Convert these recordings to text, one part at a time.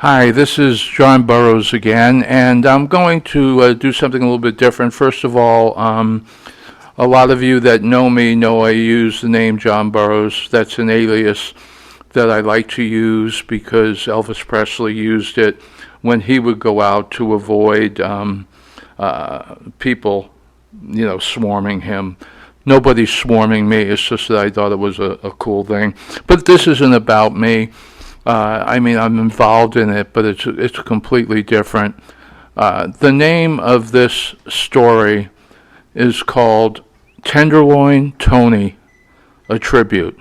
Hi, this is John Burroughs again, and I'm going to do something a little bit different. First of all, a lot of you that know me know I use the name John Burroughs. That's an alias that I like to use because Elvis Presley used it when he would go out to avoid people, swarming him. Nobody's swarming me. It's just that I thought it was a cool thing. But this isn't about me. I'm involved in it, but it's completely different. The name of this story is called Tenderloin Tony, a Tribute.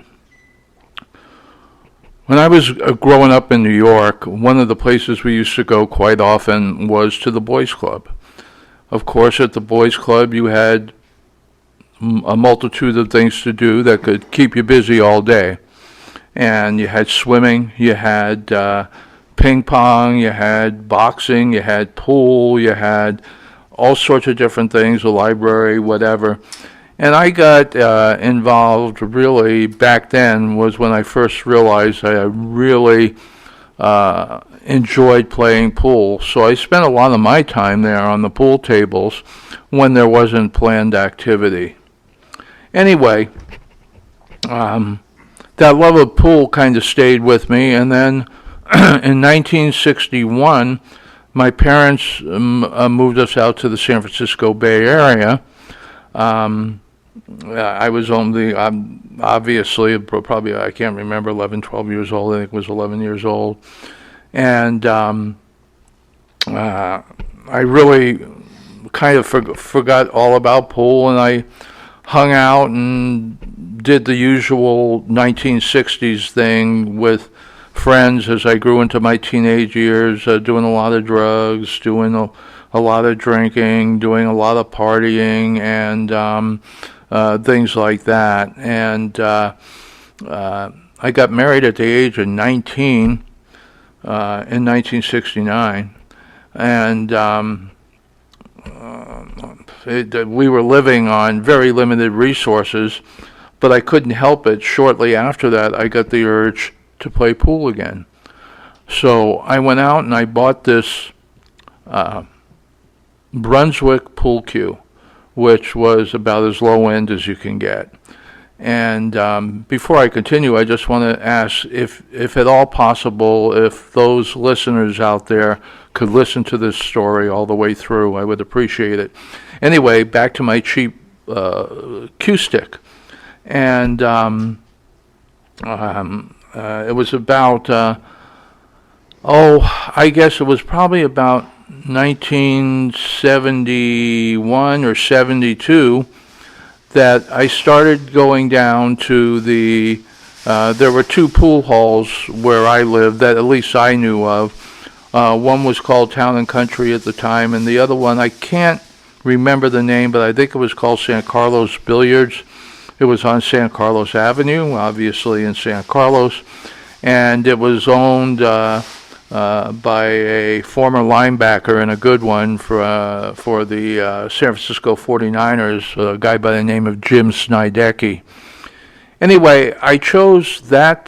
When I was growing up in New York, one of the places we used to go quite often was to the Boys Club. Of course, at the Boys Club, you had a multitude of things to do that could keep you busy all day. And you had swimming, you had ping pong, you had boxing, you had pool, you had all sorts of different things, a library, whatever. And I got involved really back then was when I first realized I really enjoyed playing pool. So I spent a lot of my time there on the pool tables when there wasn't planned activity. Anyway, that love of pool kind of stayed with me, and then in 1961, my parents moved us out to the San Francisco Bay Area. I was only, obviously, probably, I can't remember, 11, 12 years old. I think it was 11 years old. And I really kind of forgot all about pool, and I hung out and did the usual 1960s thing with friends as I grew into my teenage years, doing a lot of drugs, doing a lot of drinking, doing a lot of partying, and things like that. And I got married at the age of 19 in 1969, and we were living on very limited resources, but I couldn't help it. Shortly after that, I got the urge to play pool again. So I went out and I bought this Brunswick pool cue, which was about as low end as you can get. And before I continue, I just want to ask if at all possible, if those listeners out there could listen to this story all the way through, I would appreciate it. Anyway, back to my cheap cue stick. And it was about, I guess it was probably about 1971 or 72 that I started going down to there were two pool halls where I lived that at least I knew of. One was called Town and Country at the time, and the other one, I can't remember the name, but I think it was called San Carlos Billiards. It was on San Carlos Avenue, obviously in San Carlos, and it was owned by a former linebacker and a good one for the San Francisco 49ers, a guy by the name of Jim Snidecki. Anyway, I chose that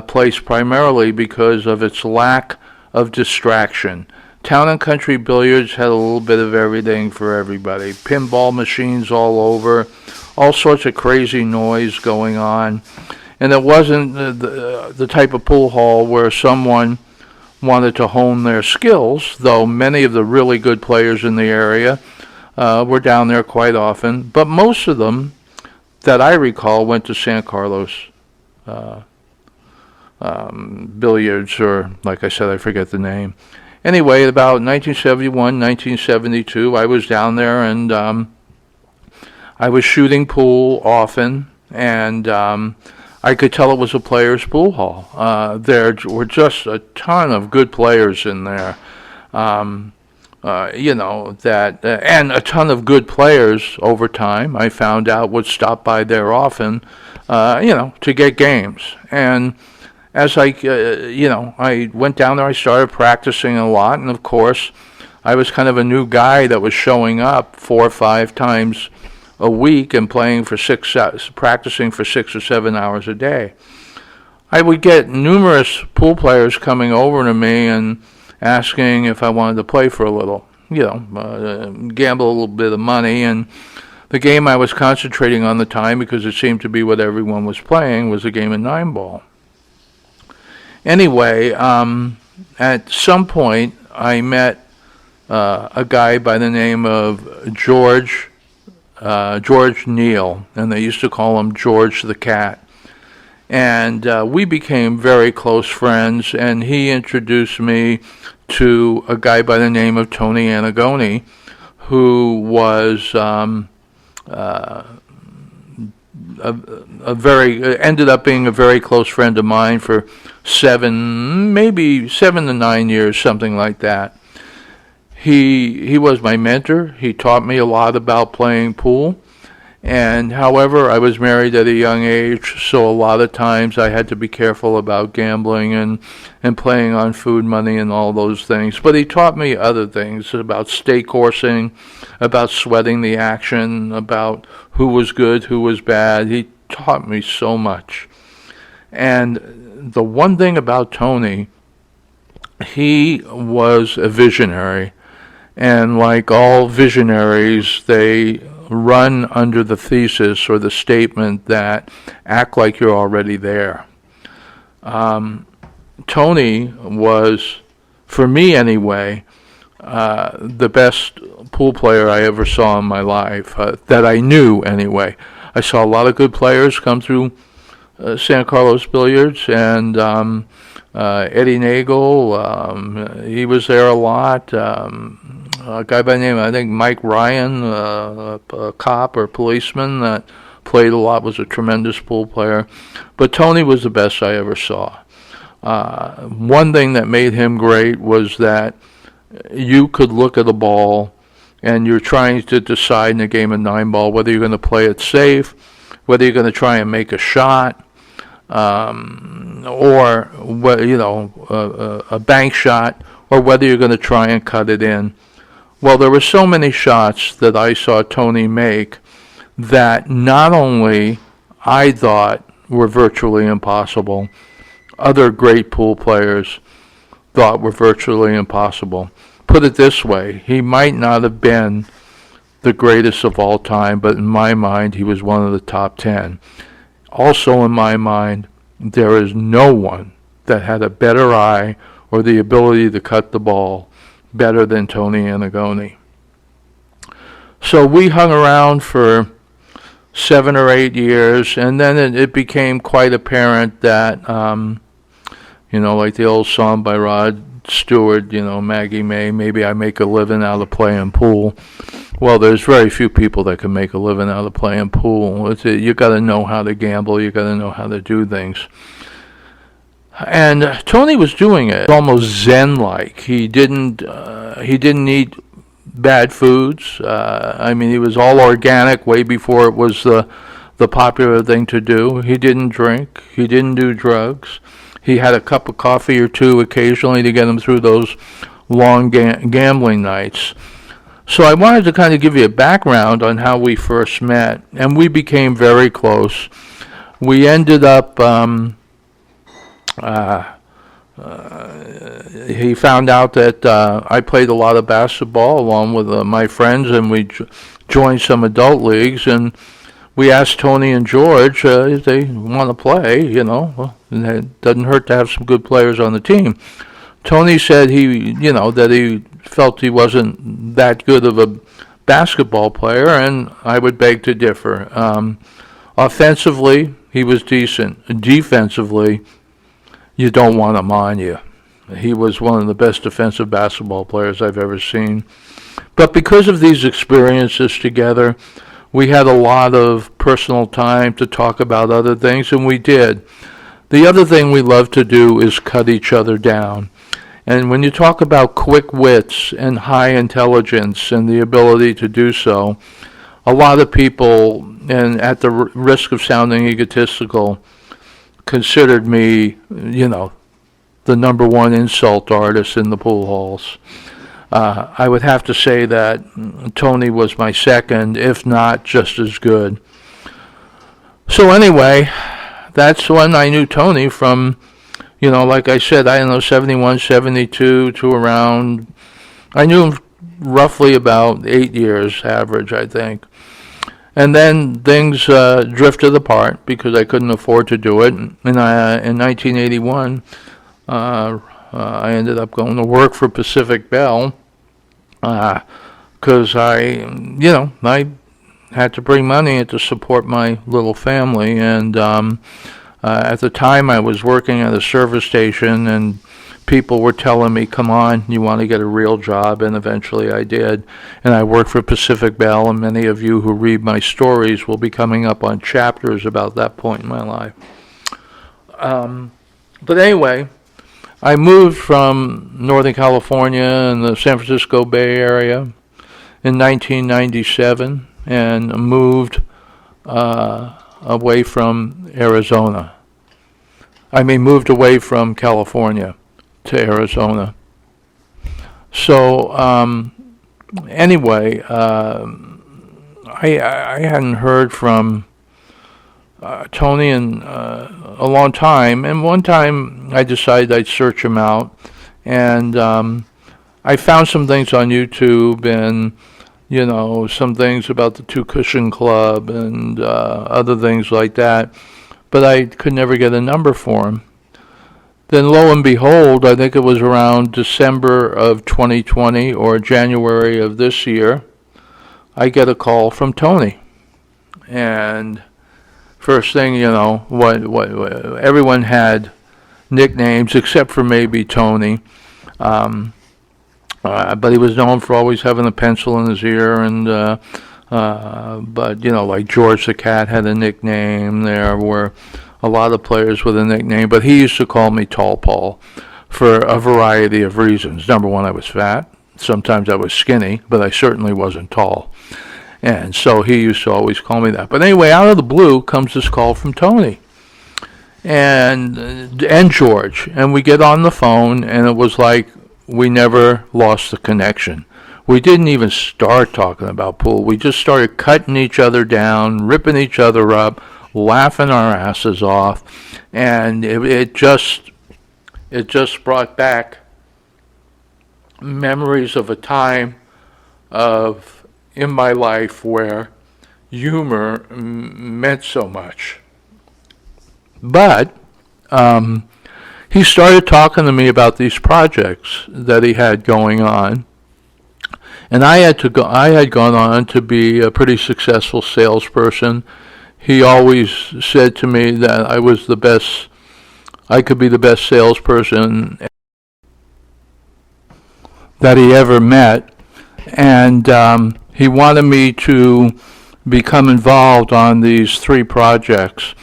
place primarily because of its lack of distraction. Town and Country Billiards had a little bit of everything for everybody. Pinball machines all over, all sorts of crazy noise going on. And it wasn't the type of pool hall where someone wanted to hone their skills, though many of the really good players in the area were down there quite often. But most of them that I recall went to San Carlos Billiards, or like I said, I forget the name. Anyway, about 1971, 1972, I was down there, and I was shooting pool often, and I could tell it was a players' pool hall. There were just a ton of good players in there, and a ton of good players over time, I found out, would stop by there often, to get games. And as I went down there, I started practicing a lot, and of course, I was kind of a new guy that was showing up 4 or 5 times a week and practicing for 6 or 7 hours a day. I would get numerous pool players coming over to me and asking if I wanted to play for a little, gamble a little bit of money. And the game I was concentrating on the time, because it seemed to be what everyone was playing, was a game of 9-ball. Anyway, at some point, I met a guy by the name of George Neal, and they used to call him George the Cat. And we became very close friends, and he introduced me to a guy by the name of Tony Anagoni, who was ended up being a very close friend of mine for 7 to 9 years, something like that. He was my mentor. He taught me a lot about playing pool. And however, I was married at a young age, so a lot of times I had to be careful about gambling and playing on food money and all those things. But he taught me other things about stake horsing, about sweating the action, about who was good, who was bad. He taught me so much. And the one thing about Tony, he was a visionary. And like all visionaries, they run under the thesis or the statement that act like you're already there. Tony was, for me anyway, the best pool player I ever saw in my life, that I knew anyway. I saw a lot of good players come through San Carlos Billiards, and Eddie Nagel, he was there a lot. A guy by the name, I think Mike Ryan, a cop or policeman that played a lot, was a tremendous pool player. But Tony was the best I ever saw. One thing that made him great was that you could look at a ball and you're trying to decide in a game of 9-ball whether you're going to play it safe, whether you're going to try and make a shot, or a bank shot, or whether you're going to try and cut it in. Well, there were so many shots that I saw Tony make that not only I thought were virtually impossible, other great pool players thought were virtually impossible. Put it this way, he might not have been the greatest of all time, but in my mind, he was one of the top 10. Also in my mind, there is no one that had a better eye or the ability to cut the ball better than Tony Anagoni. So we hung around for 7 or 8 years, and then it became quite apparent that, like the old song by Rod Stewart, Maggie May, maybe I make a living out of playing pool. Well, there's very few people that can make a living out of playing pool. You got to know how to gamble. You got to know how to do things. And Tony was doing it almost Zen-like. He didn't eat bad foods. He was all organic way before it was the popular thing to do. He didn't drink. He didn't do drugs. He had a cup of coffee or two occasionally to get him through those long gambling nights. So I wanted to kind of give you a background on how we first met, and we became very close. We ended up... he found out that I played a lot of basketball along with my friends, and we joined some adult leagues, and we asked Tony and George if they want to play, and it doesn't hurt to have some good players on the team. Tony said that he felt he wasn't that good of a basketball player, and I would beg to differ. Offensively, he was decent. Defensively, you don't want him on you. He was one of the best defensive basketball players I've ever seen. But because of these experiences together, we had a lot of personal time to talk about other things, and we did. The other thing we love to do is cut each other down. And when you talk about quick wits and high intelligence and the ability to do so, a lot of people, and at the risk of sounding egotistical, considered me, the number one insult artist in the pool halls. I would have to say that Tony was my second, if not just as good. So anyway, that's when I knew Tony from, like I said, I don't know, 71, 72 to around, I knew him roughly about 8 years average, I think. And then things drifted apart because I couldn't afford to do it. And in 1981, I ended up going to work for Pacific Bell because I had to bring money in to support my little family. And at the time, I was working at a service station, and people were telling me, come on, you want to get a real job, and eventually I did. And I worked for Pacific Bell, and many of you who read my stories will be coming up on chapters about that point in my life. But anyway, I moved from Northern California and the San Francisco Bay Area in 1997 and moved away from Arizona. Moved away from California to Arizona. So anyway, I hadn't heard from Tony in a long time, and one time I decided I'd search him out, and I found some things on YouTube, and some things about the Two Cushion Club and other things like that, but I could never get a number for him. Then lo and behold, I think it was around December of 2020 or January of this year, I get a call from Tony. And first thing, everyone had nicknames except for maybe Tony. But he was known for always having a pencil in his ear, and like George the Cat had a nickname. There were a lot of players with a nickname, but he used to call me Tall Paul for a variety of reasons. Number one, I was fat. Sometimes I was skinny, but I certainly wasn't tall. And so he used to always call me that. But anyway, out of the blue comes this call from Tony and George, and we get on the phone, and it was like we never lost the connection. We didn't even start talking about pool. We just started cutting each other down, ripping each other up, laughing our asses off, and it just brought back memories of a time in my life where humor meant so much. But he started talking to me about these projects that he had going on, and I had gone on to be a pretty successful salesperson. He always said to me that I could be the best salesperson that he ever met, and he wanted me to become involved on these 3 projects.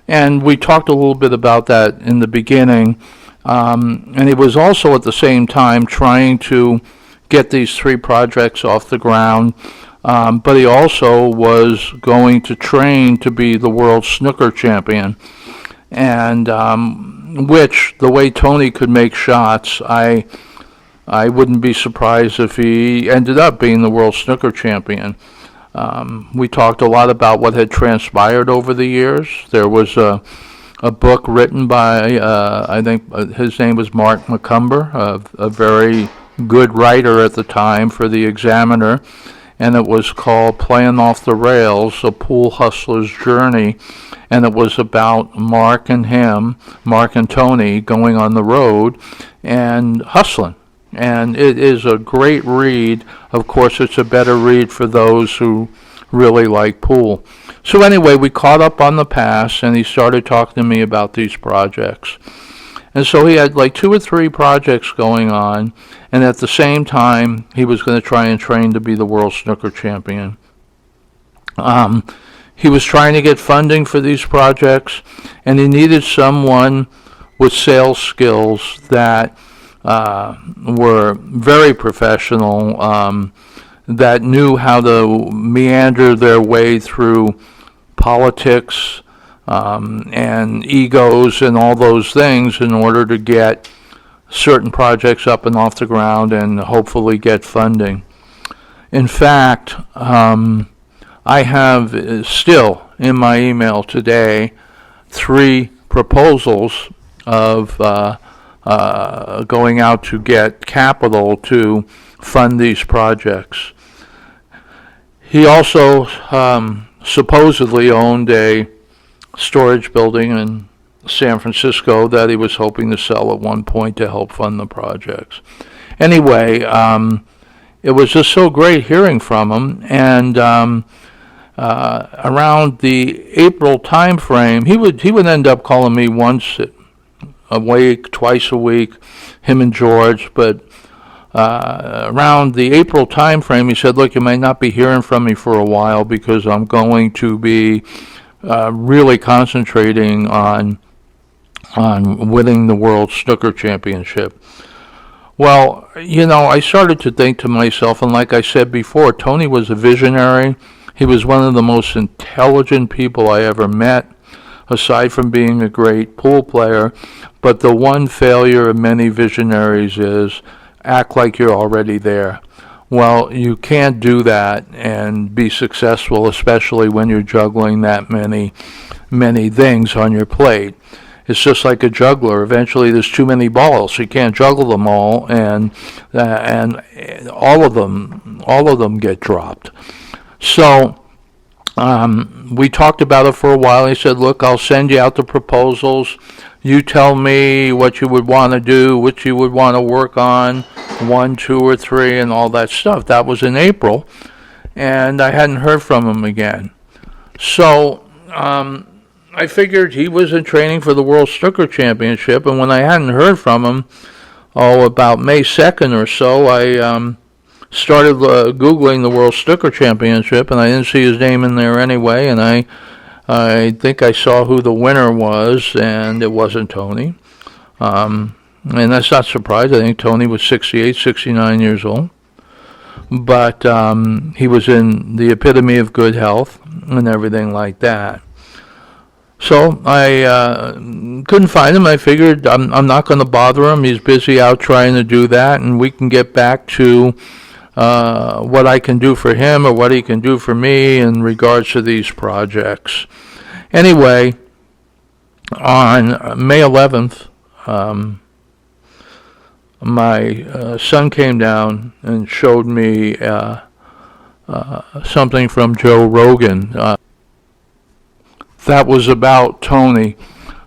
And we talked a little bit about that in the beginning, and he was also at the same time trying to get these 3 projects off the ground. But he also was going to train to be the world snooker champion, and which, the way Tony could make shots, I wouldn't be surprised if he ended up being the world snooker champion. We talked a lot about what had transpired over the years. There was a book written by, I think his name was Mark McCumber, a very good writer at the time for the Examiner, and it was called Playing Off the Rails, A Pool Hustler's Journey, and it was about Mark and Tony going on the road and hustling. And it is a great read. Of course, it's a better read for those who really like pool. So anyway, we caught up on the past, and he started talking to me about these projects. And so he had like 2 or 3 projects going on, and at the same time, he was going to try and train to be the world snooker champion. He was trying to get funding for these projects, and he needed someone with sales skills that were very professional, that knew how to meander their way through politics, and egos and all those things in order to get certain projects up and off the ground and hopefully get funding. In fact, I have still in my email today 3 proposals of going out to get capital to fund these projects. He also supposedly owned a storage building in San Francisco that he was hoping to sell at one point to help fund the projects. Anyway, it was just so great hearing from him, and around the April time frame, he would end up calling me once a week, twice a week, him and George, but around the April time frame, he said, look, you may not be hearing from me for a while because I'm going to be really concentrating on winning the World Snooker Championship. Well, I started to think to myself, and like I said before, Tony was a visionary. He was one of the most intelligent people I ever met, aside from being a great pool player. But the one failure of many visionaries is act like you're already there. Well, you can't do that and be successful, especially when you're juggling that many things on your plate. It's just like a juggler. Eventually, there's too many balls. You can't juggle them all, and all of them get dropped. So we talked about it for a while. He said, "Look, I'll send you out the proposals. You tell me what you would want to do, what you would want to work on, 1, 2, or 3, and all that stuff." That was in April, and I hadn't heard from him again. So I figured he was in training for the World Snooker Championship, and when I hadn't heard from him, about May 2nd or so, I started Googling the World Snooker Championship, and I didn't see his name in there anyway, and I think I saw who the winner was, and it wasn't Tony. And that's not surprising. I think Tony was 68, 69 years old. But he was in the epitome of good health and everything like that. So I couldn't find him. I figured I'm not going to bother him. He's busy out trying to do that, and we can get back to what I can do for him or what he can do for me in regards to these projects. Anyway, on May 11th, my son came down and showed me something from Joe Rogan. That was about Tony.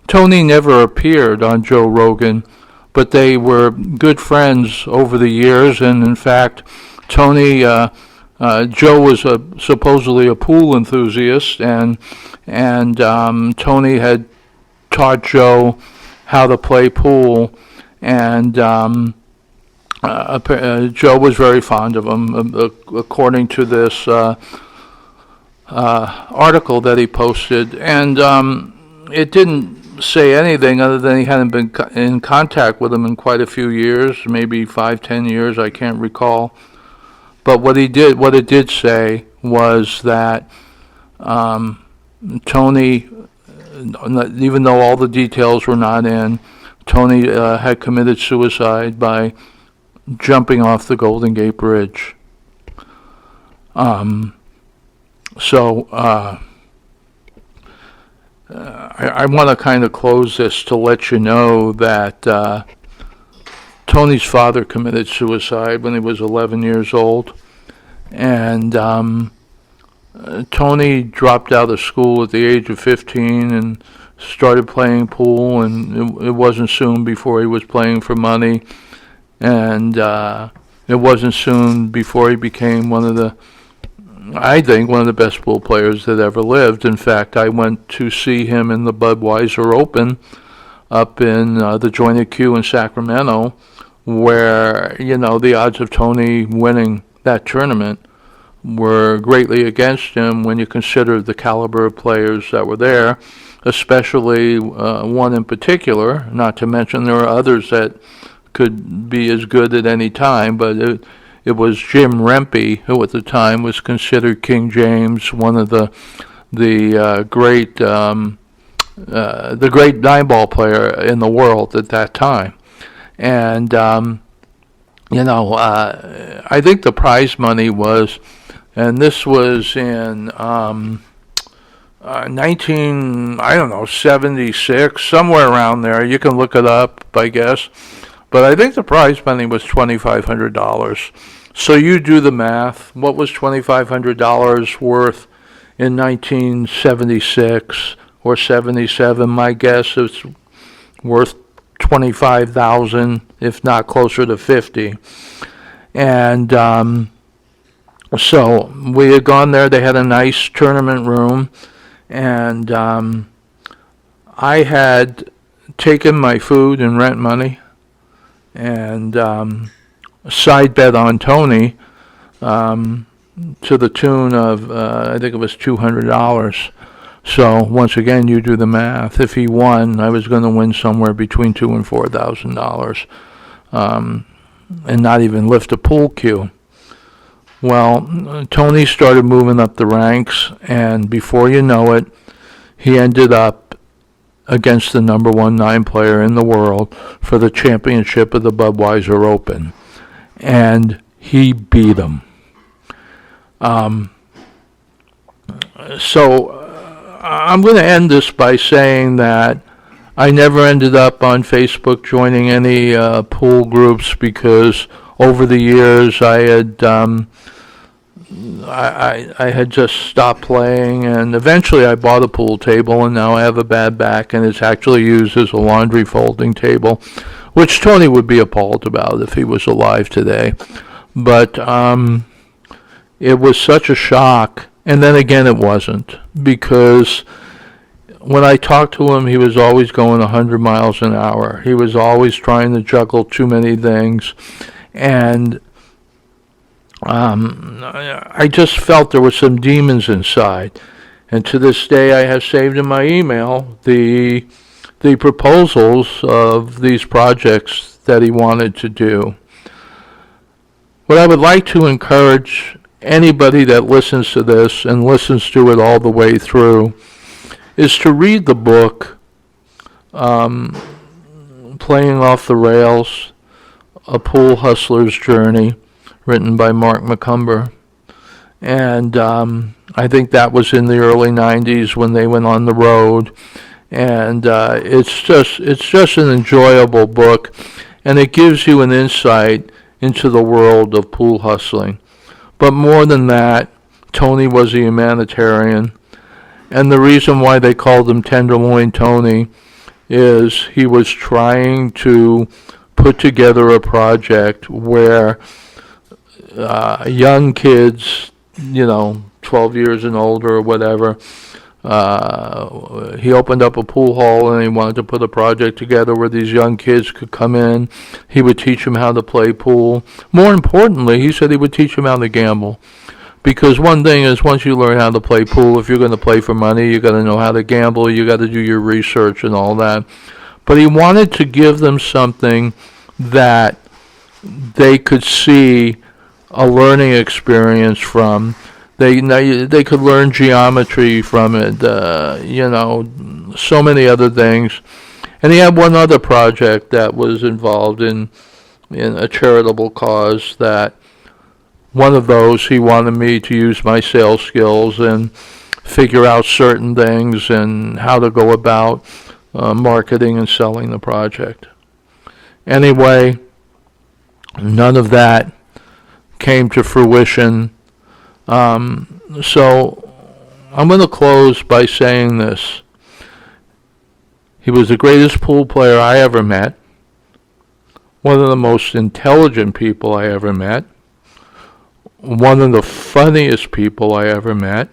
Tony never appeared on Joe Rogan, but they were good friends over the years, and in fact, Tony, Joe was supposedly a pool enthusiast, and Tony had taught Joe how to play pool, and Joe was very fond of him, according to this article that he posted, and it didn't say anything other than he hadn't been in contact with him in quite a few years, maybe 5-10 years, I can't recall. But what it did say was that Tony, even though all the details were not in, Tony had committed suicide by jumping off the Golden Gate Bridge. So I want to kind of close this to let you know that Tony's father committed suicide when he was 11 years old, and Tony dropped out of school at the age of 15 and started playing pool, and it wasn't soon before he was playing for money, and it wasn't soon before he became one of the best pool players that ever lived. In fact, I went to see him in the Budweiser Open up in the Joint Q in Sacramento, where, the odds of Tony winning that tournament were greatly against him when you consider the caliber of players that were there, especially one in particular, not to mention there are others that could be as good at any time, but it was Jim Rempe, who at the time was considered King James, one of the great 9-ball player in the world at that time. And I think the prize money was, and this was in I don't know, 76, somewhere around there. You can look it up, I guess. But I think the prize money was $2,500. So you do the math. What was $2,500 worth in 1976 or 77? My guess is worth 25,000, if not closer to 50. And so we had gone there. They had a nice tournament room, and I had taken my food and rent money and side bet on Tony to the tune of I think it was $200. So once again, you do the math. If he won, I was going to win somewhere between $2,000 and $4,000, and not even lift a pool cue. Well, Tony started moving up the ranks, and before you know it, he ended up against the number 9 player in the world for the championship of the Budweiser Open, and he beat him. So I'm going to end this by saying that I never ended up on Facebook joining any pool groups because over the years I had just stopped playing, and eventually I bought a pool table, and now I have a bad back, and it's actually used as a laundry folding table, which Tony would be appalled about if he was alive today. But it was such a shock. And then again, it wasn't, because when I talked to him, he was always going 100 miles an hour. He was always trying to juggle too many things. And I just felt there were some demons inside. And to this day, I have saved in my email the proposals of these projects that he wanted to do. What I would like to encourage anybody that listens to this and listens to it all the way through is to read the book, Playing Off the Rails, A Pool Hustler's Journey, written by Mark McCumber. And I think that was in the early 90s when they went on the road. And it's just an enjoyable book, and it gives you an insight into the world of pool hustling. But more than that, Tony was a humanitarian. And the reason why they called him Tenderloin Tony is he was trying to put together a project where young kids, 12 years and older or whatever, he opened up a pool hall, and he wanted to put a project together where these young kids could come in. He would teach them how to play pool. More importantly, he said he would teach them how to gamble. Because one thing is, once you learn how to play pool, if you're going to play for money, you got to know how to gamble, you got to do your research and all that. But he wanted to give them something that they could see a learning experience from. They could learn geometry from it, so many other things. And he had one other project that was involved in a charitable cause, that one of those he wanted me to use my sales skills and figure out certain things and how to go about marketing and selling the project. Anyway, none of that came to fruition. So I'm going to close by saying this. He was the greatest pool player I ever met, one of the most intelligent people I ever met, one of the funniest people I ever met,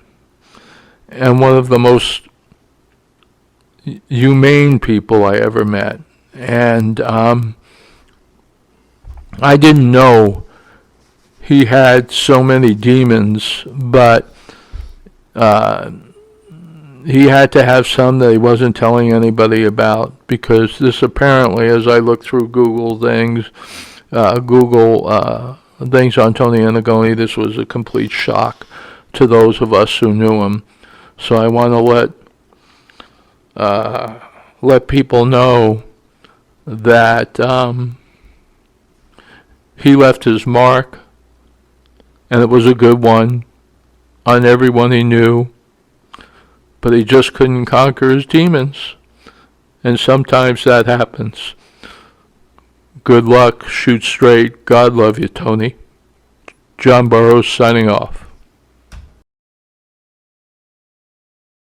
and one of the most humane people I ever met. And I didn't know he had so many demons, but he had to have some that he wasn't telling anybody about, because this apparently, as I look through Google things on Tony Annagoni, this was a complete shock to those of us who knew him. So I want to let people know that he left his mark, and it was a good one, on everyone he knew. but he just couldn't conquer his demons. And sometimes that happens. Good luck, shoot straight. God love you, Tony. John Burroughs signing off.